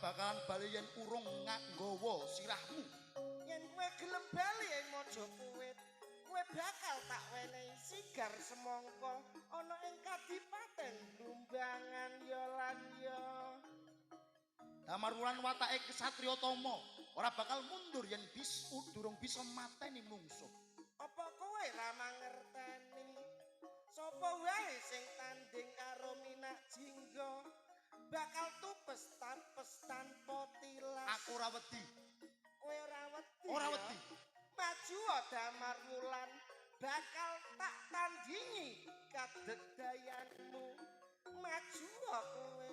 bakalan bali yen urung nggawa sirahmu. Yen kowe gelem bali ing Majapahit, kowe bakal tak wenehi sigar semangka ana ing Kadipaten Lumbangan ya lan ya. Damar Wulan watake kesatriya tama, ora bakal mundur yen durung bisa mateni mungsuh. Apa kowe ra mangerteni? Sapa wae sing tanding karo Minak Jingga bakal tupes tanpa tilas. Aku ora wedi. Kowe ora wedi. Ora wedi. Maju Damar Wulan bakal tak tandingi kadegdayanmu. Maju kowe.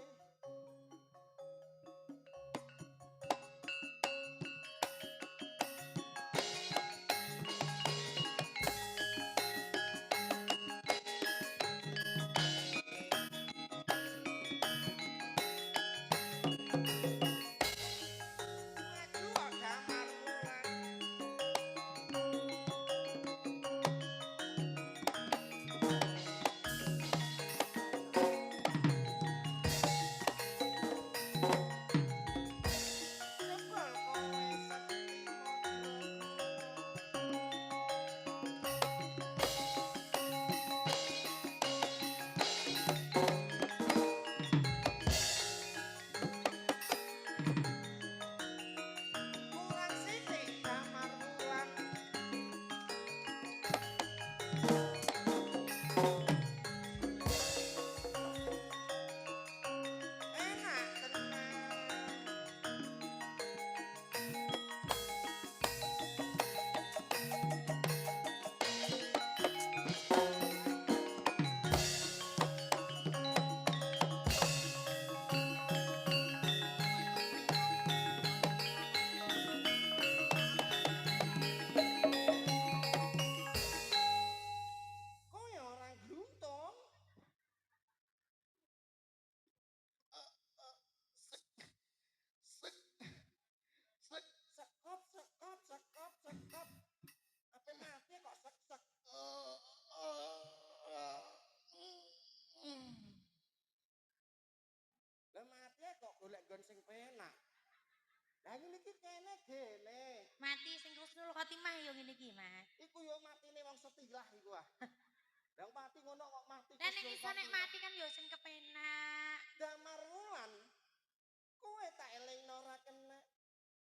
Sing penak. Lah ngene iki kene gene. Mati sing husnul khotimah ya ngene iki, Mas. Iku yo matine wong setilah iku ah. Lah mati ngono kok mati. Lah nek iso nek mati kan yo sing kepenak. Damar Wulan. Kowe tak elingno ora kena.